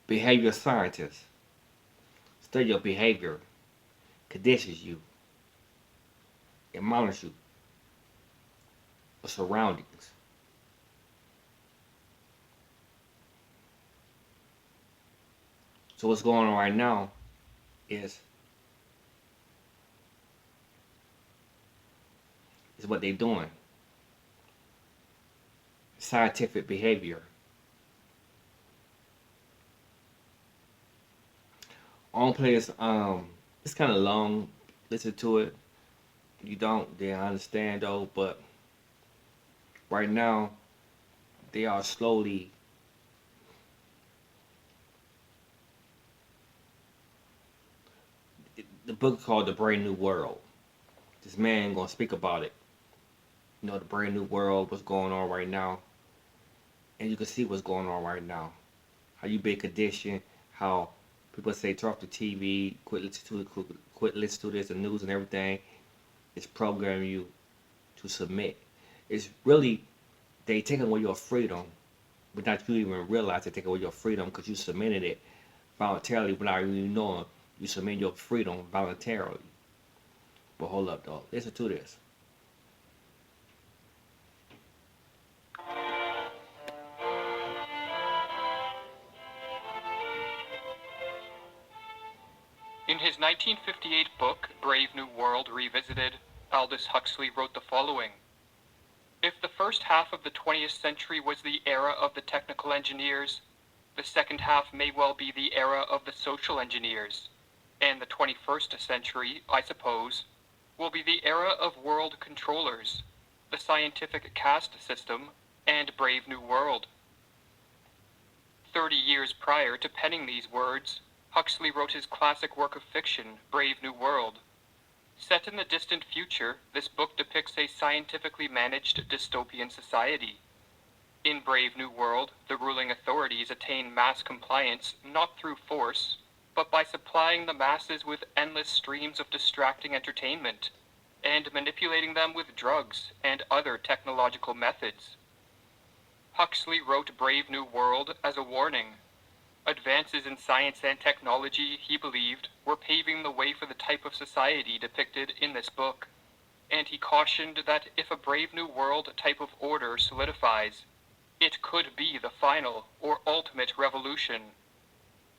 Behavior scientists study your behavior, conditions you, and monitors you, your surroundings. So what's going on right now is is what they're doing. Scientific behavior. On players, it's kind of long. Listen to it. You don't, then I understand though. But right now, they are slowly. The book is called The Brave New World. This man gonna speak about it. You know, the Brave New World, what's going on right now, and you can see what's going on right now. How you been conditioned. How people say turn off the TV, quit listening to this, the news and everything. It's programming you to submit. It's really they taking away your freedom without you even realize they take away your freedom because you submitted it voluntarily without even knowing you submit your freedom voluntarily. But hold up, though. Listen to this. In his 1958 book, Brave New World Revisited, Aldous Huxley wrote the following: "If the first half of the 20th century was the era of the technical engineers, the second half may well be the era of the social engineers, and the 21st century, I suppose, will be the era of world controllers, the scientific caste system, and Brave New World." 30 years prior to penning these words, Huxley wrote his classic work of fiction, Brave New World. Set in the distant future, this book depicts a scientifically managed dystopian society. In Brave New World, the ruling authorities attain mass compliance not through force, but by supplying the masses with endless streams of distracting entertainment, and manipulating them with drugs and other technological methods. Huxley wrote Brave New World as a warning. Advances in science and technology, he believed, were paving the way for the type of society depicted in this book, and he cautioned that if a Brave New World type of order solidifies, it could be the final or ultimate revolution.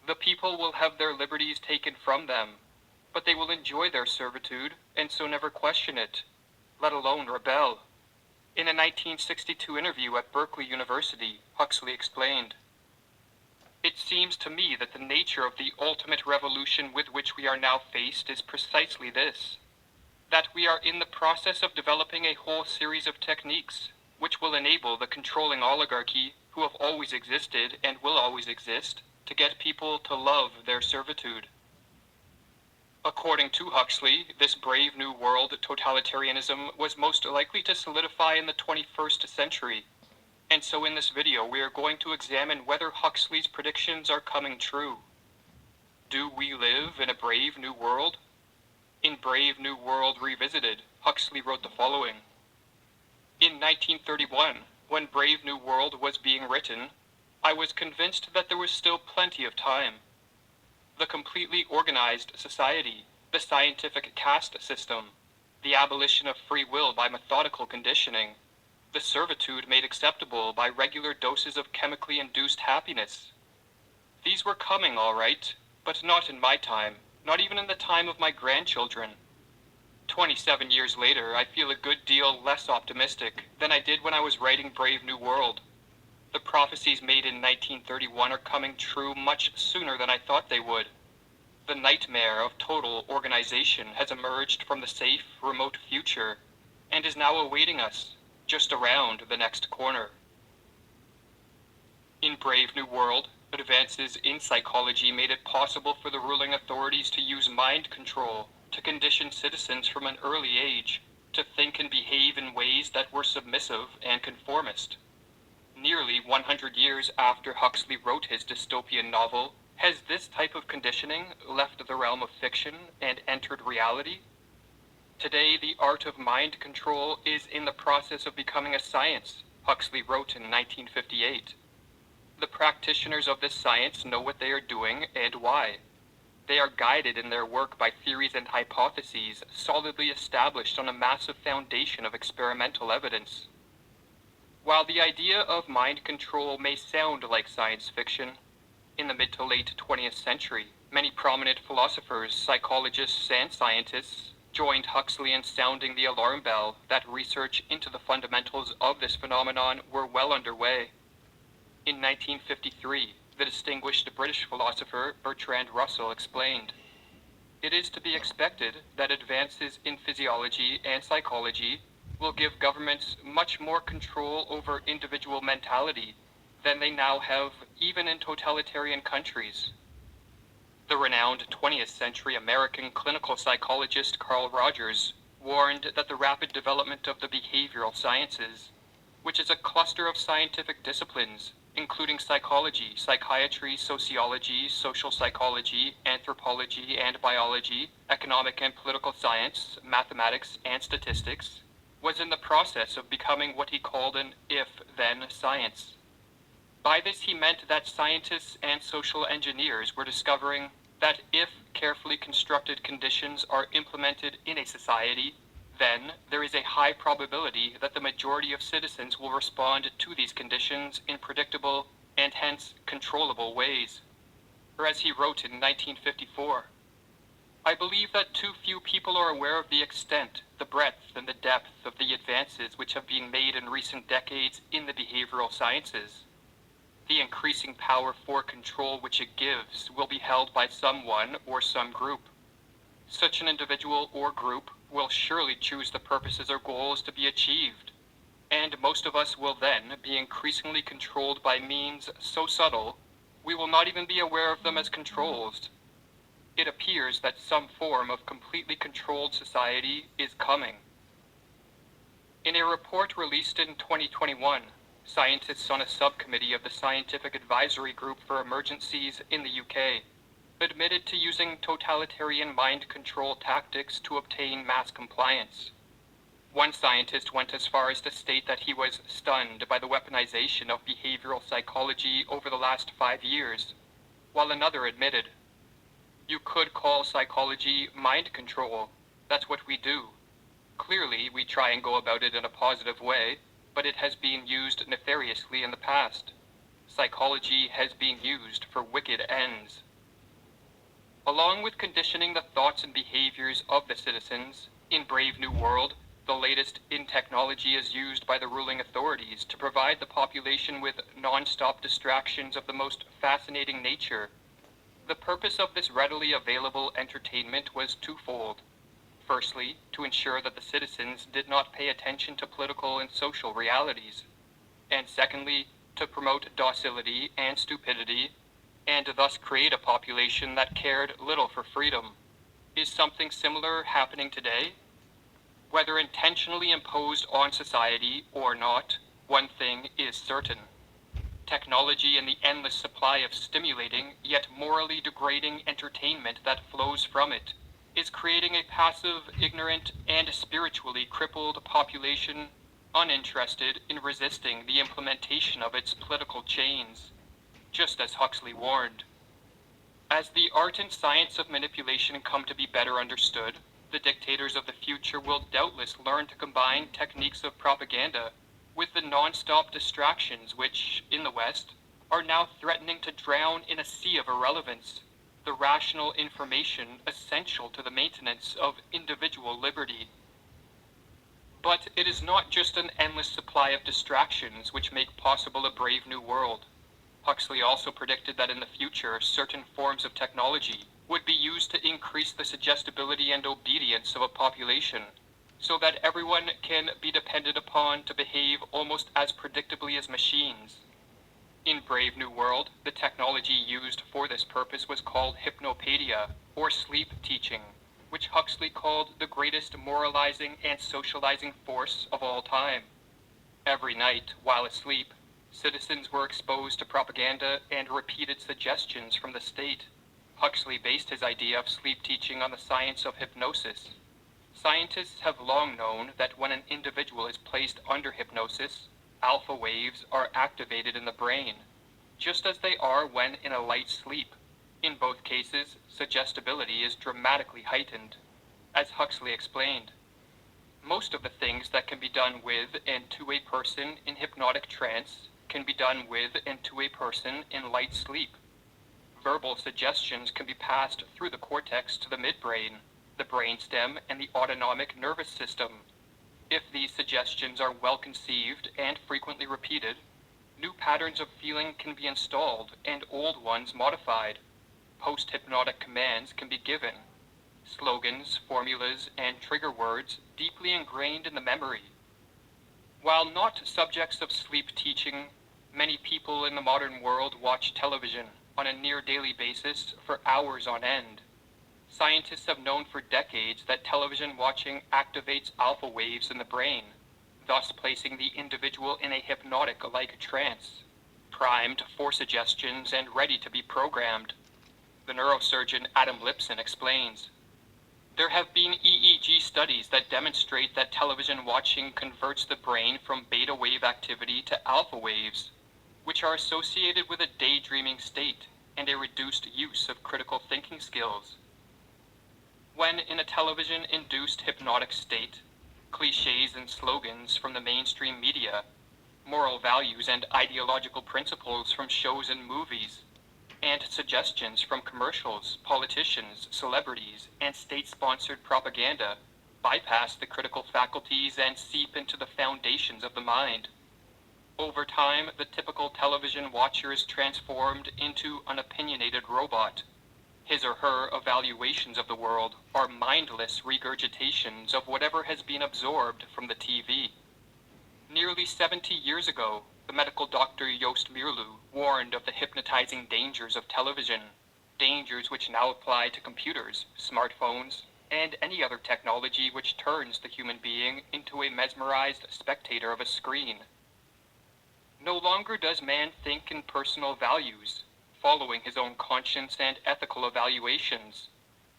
The people will have their liberties taken from them, but they will enjoy their servitude and so never question it, let alone rebel. In a 1962 interview at Berkeley University, Huxley explained, "It seems to me that the nature of the ultimate revolution with which we are now faced is precisely this: that we are in the process of developing a whole series of techniques which will enable the controlling oligarchy, who have always existed and will always exist, to get people to love their servitude." According to Huxley, this Brave New World totalitarianism was most likely to solidify in the 21st century. And so in this video we are going to examine whether Huxley's predictions are coming true. Do we live in a brave new world? In Brave New World Revisited, Huxley wrote the following: "In 1931, when Brave New World was being written, I was convinced that there was still plenty of time. The completely organized society, the scientific caste system, the abolition of free will by methodical conditioning, the servitude made acceptable by regular doses of chemically induced happiness. These were coming all right, but not in my time, not even in the time of my grandchildren. 27 years later, I feel a good deal less optimistic than I did when I was writing Brave New World. The prophecies made in 1931 are coming true much sooner than I thought they would. The nightmare of total organization has emerged from the safe, remote future and is now awaiting us just around the next corner." In Brave New World, advances in psychology made it possible for the ruling authorities to use mind control to condition citizens from an early age to think and behave in ways that were submissive and conformist. Nearly 100 years after Huxley wrote his dystopian novel, has this type of conditioning left the realm of fiction and entered reality? Today, the art of mind control is in the process of becoming a science, Huxley wrote in 1958. The the practitioners of this science know what they are doing and why. They are guided in their work by theories and hypotheses solidly established on a massive foundation of experimental evidence. While the idea of mind control may sound like science fiction, in the mid to late 20th century, many prominent philosophers, psychologists, and scientists joined Huxley in sounding the alarm bell that research into the fundamentals of this phenomenon were well underway. In 1953, the distinguished British philosopher Bertrand Russell explained, "It is to be expected that advances in physiology and psychology will give governments much more control over individual mentality than they now have even in totalitarian countries." The renowned 20th century American clinical psychologist Carl Rogers warned that the rapid development of the behavioral sciences, which is a cluster of scientific disciplines, including psychology, psychiatry, sociology, social psychology, anthropology and biology, economic and political science, mathematics and statistics, was in the process of becoming what he called an if-then science. By this he meant that scientists and social engineers were discovering that if carefully constructed conditions are implemented in a society, then there is a high probability that the majority of citizens will respond to these conditions in predictable and hence controllable ways. Or as he wrote in 1954, "I believe that too few people are aware of the extent, the breadth, and the depth of the advances which have been made in recent decades in the behavioral sciences. The increasing power for control which it gives will be held by someone or some group. Such an individual or group will surely choose the purposes or goals to be achieved, and most of us will then be increasingly controlled by means so subtle we will not even be aware of them as controls. It appears that some form of completely controlled society is coming." In a report released in 2021, scientists on a subcommittee of the Scientific Advisory Group for Emergencies in the UK admitted to using totalitarian mind control tactics to obtain mass compliance. One scientist went as far as to state that he was stunned by the weaponization of behavioral psychology over the last 5 years, while another admitted, "You could call psychology mind control. That's what we do. Clearly, we try and go about it in a positive way, but it has been used nefariously in the past. Psychology has been used for wicked ends." Along with conditioning the thoughts and behaviors of the citizens, in Brave New World, the latest in technology is used by the ruling authorities to provide the population with non-stop distractions of the most fascinating nature. The purpose of this readily available entertainment was twofold. Firstly, to ensure that the citizens did not pay attention to political and social realities, and secondly, to promote docility and stupidity, and thus create a population that cared little for freedom. Is something similar happening today? Whether intentionally imposed on society or not, one thing is certain. Technology and the endless supply of stimulating yet morally degrading entertainment that flows from it is creating a passive, ignorant, and spiritually crippled population uninterested in resisting the implementation of its political chains, just as Huxley warned. As the art and science of manipulation come to be better understood, the dictators of the future will doubtless learn to combine techniques of propaganda with the non-stop distractions which, in the West, are now threatening to drown in a sea of irrelevance the rational information essential to the maintenance of individual liberty. But it is not just an endless supply of distractions which make possible a brave new world. Huxley also predicted that in the future certain forms of technology would be used to increase the suggestibility and obedience of a population, so that everyone can be depended upon to behave almost as predictably as machines. In Brave New World, the technology used for this purpose was called hypnopaedia, or sleep teaching, which Huxley called the greatest moralizing and socializing force of all time. Every night, while asleep, citizens were exposed to propaganda and repeated suggestions from the state. Huxley based his idea of sleep teaching on the science of hypnosis. Scientists have long known that when an individual is placed under hypnosis, alpha waves are activated in the brain. just as they are when in a light sleep. In both cases, suggestibility is dramatically heightened, as Huxley explained. Most of the things that can be done with and to a person in hypnotic trance can be done with and to a person in light sleep. Verbal suggestions can be passed through the cortex to the midbrain, the brainstem, and the autonomic nervous system. If these suggestions are well conceived and frequently repeated, new patterns of feeling can be installed and old ones modified. Post-hypnotic commands can be given. Slogans, formulas, and trigger words deeply ingrained in the memory. While not subjects of sleep teaching, many people in the modern world watch television on a near daily basis for hours on end. Scientists have known for decades that television watching activates alpha waves in the brain, thus placing the individual in a hypnotic-like trance, primed for suggestions and ready to be programmed. The neurosurgeon Adam Lipson explains, there have been EEG studies that demonstrate that television watching converts the brain from beta wave activity to alpha waves, which are associated with a daydreaming state and a reduced use of critical thinking skills. When in a television-induced hypnotic state, cliches and slogans from the mainstream media, moral values and ideological principles from shows and movies, and suggestions from commercials, politicians, celebrities, and state-sponsored propaganda bypass the critical faculties and seep into the foundations of the mind. Over time, the typical television watcher is transformed into an opinionated robot. His or her evaluations of the world are mindless regurgitations of whatever has been absorbed from the TV. Nearly 70 years ago, the medical doctor Joost Meerloo warned of the hypnotizing dangers of television, dangers which now apply to computers, smartphones, and any other technology which turns the human being into a mesmerized spectator of a screen. No longer does man think in personal values, following his own conscience and ethical evaluations.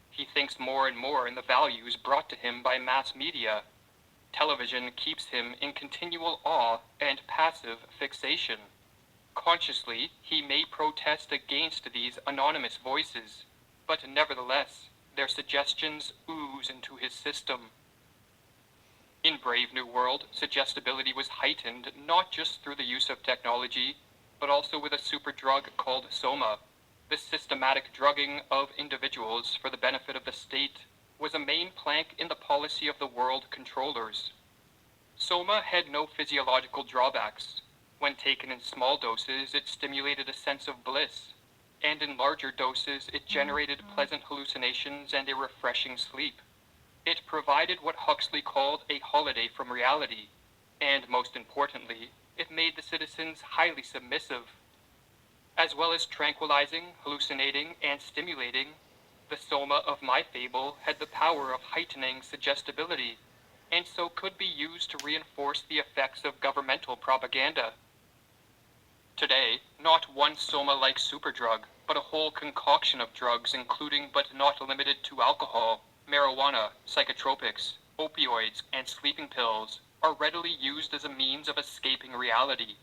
He thinks more and more in the values brought to him by mass media. Television keeps him in continual awe and passive fixation. Consciously, he may protest against these anonymous voices, but nevertheless, their suggestions ooze into his system. In Brave New World, suggestibility was heightened not just through the use of technology, but also with a superdrug called Soma. This systematic drugging of individuals for the benefit of the state was a main plank in the policy of the world controllers. Soma had no physiological drawbacks. When taken in small doses, it stimulated a sense of bliss, and in larger doses, it generated pleasant hallucinations and a refreshing sleep. It provided what Huxley called a holiday from reality, and most importantly, it made the citizens highly submissive. As well as tranquilizing, hallucinating, and stimulating, the Soma of my fable had the power of heightening suggestibility, and so could be used to reinforce the effects of governmental propaganda. Today, not one Soma-like superdrug, but a whole concoction of drugs including but not limited to alcohol, marijuana, psychotropics, opioids, and sleeping pills are readily used as a means of escaping reality.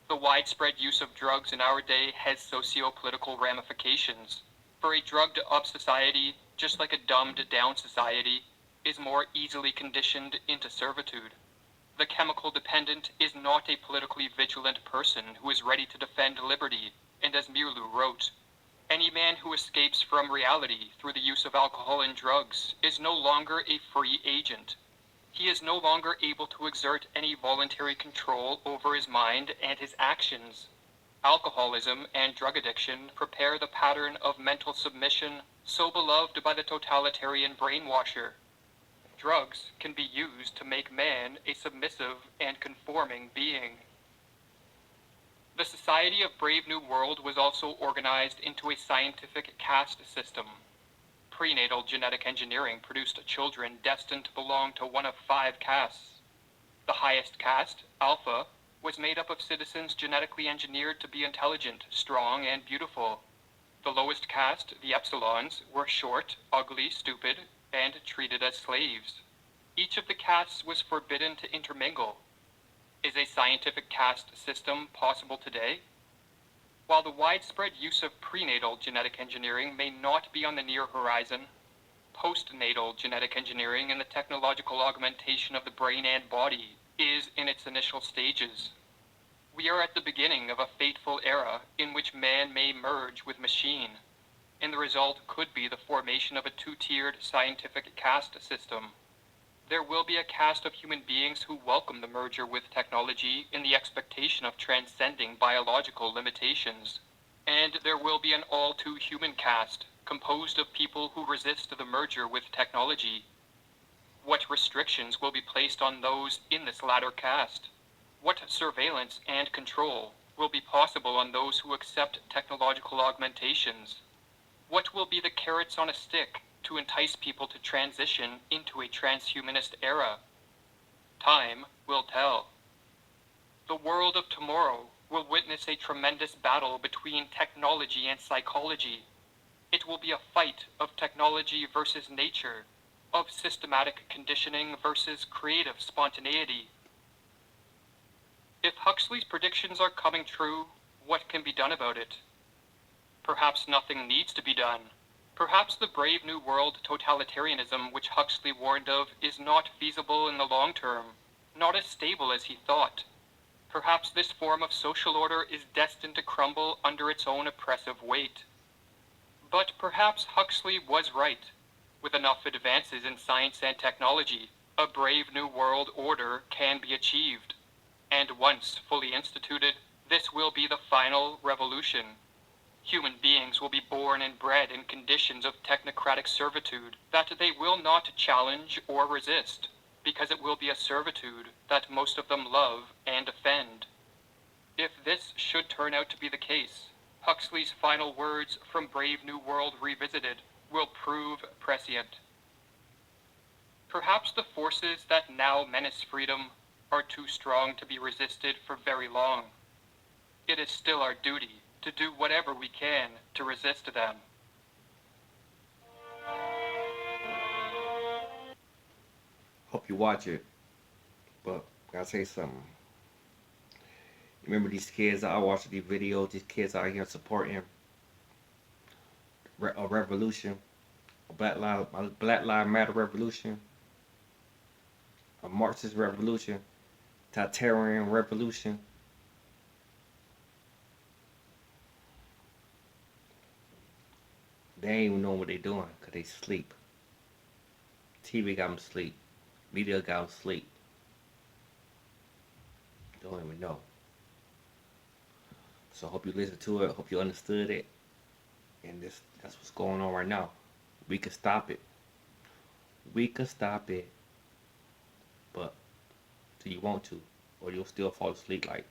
The widespread use of drugs in our day has socio-political ramifications. For a drugged-up society, just like a dumbed-down society, is more easily conditioned into servitude. The chemical dependent is not a politically vigilant person who is ready to defend liberty, and as Meerloo wrote, any man who escapes from reality through the use of alcohol and drugs is no longer a free agent. He is no longer able to exert any voluntary control over his mind and his actions. Alcoholism and drug addiction prepare the pattern of mental submission so beloved by the totalitarian brainwasher. Drugs can be used to make man a submissive and conforming being. The Society of Brave New World was also organized into a scientific caste system. Prenatal genetic engineering produced children destined to belong to one of 5 castes. The highest caste, Alpha, was made up of citizens genetically engineered to be intelligent, strong, and beautiful. The lowest caste, the Epsilons, were short, ugly, stupid, and treated as slaves. Each of the castes was forbidden to intermingle. Is a scientific caste system possible today? While the widespread use of prenatal genetic engineering may not be on the near horizon, postnatal genetic engineering and the technological augmentation of the brain and body is in its initial stages. We are at the beginning of a fateful era in which man may merge with machine, and the result could be the formation of a two-tiered scientific caste system. There will be a caste of human beings who welcome the merger with technology in the expectation of transcending biological limitations. And there will be an all-too-human caste, composed of people who resist the merger with technology. What restrictions will be placed on those in this latter caste? What surveillance and control will be possible on those who accept technological augmentations? What will be the carrots on a stick to entice people to transition into a transhumanist era? Time will tell. The world of tomorrow will witness a tremendous battle between technology and psychology. It will be a fight of technology versus nature, of systematic conditioning versus creative spontaneity. If Huxley's predictions are coming true, what can be done about it? Perhaps nothing needs to be done. Perhaps the Brave New World totalitarianism which Huxley warned of is not feasible in the long term, not as stable as he thought. Perhaps this form of social order is destined to crumble under its own oppressive weight. But perhaps Huxley was right. With enough advances in science and technology, a brave new world order can be achieved. And once fully instituted, this will be the final revolution. Human beings will be born and bred in conditions of technocratic servitude that they will not challenge or resist, because it will be a servitude that most of them love and defend. If this should turn out to be the case, Huxley's final words from Brave New World Revisited will prove prescient. Perhaps the forces that now menace freedom are too strong to be resisted for very long. It is still our duty to do whatever we can to resist them. Hope you watch it. But I gotta say something. Remember these kids out watching these videos, these kids out here supporting a revolution, a Black Lives Matter revolution, a Marxist revolution, totalitarian revolution. They ain't even know what they doing because they sleep. TV got them sleep. Media got them sleep. Don't even know. So I hope you listened to it. Hope you understood it. And that's what's going on right now. We can stop it. We can stop it. But do you want to? Or you'll still fall asleep like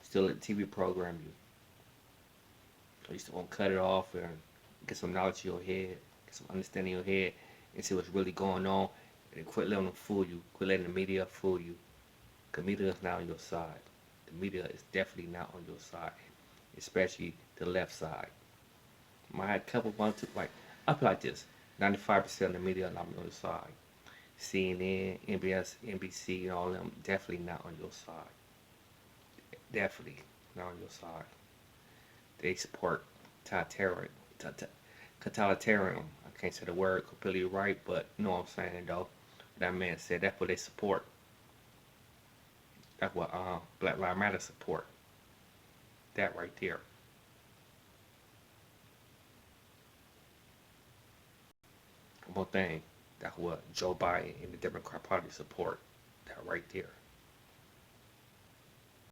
still let TV program you. Or you still want to cut it off and get some knowledge in your head, get some understanding in your head, and see what's really going on. And quit letting them fool you. Quit letting the media fool you. Because media is not on your side. The media is definitely not on your side. Especially the left side. My couple want to, like, I feel like this. 95% of the media are not on your side. CNN, NBS, NBC, and all of them definitely not on your side. Definitely not on your side. They support totalitarian. I can't say the word completely right, but you know what I'm saying though. That man said that's what they support. That's what Black Lives Matter support. That right there. One more thing. That's what Joe Biden and the Democrat Party support. That right there.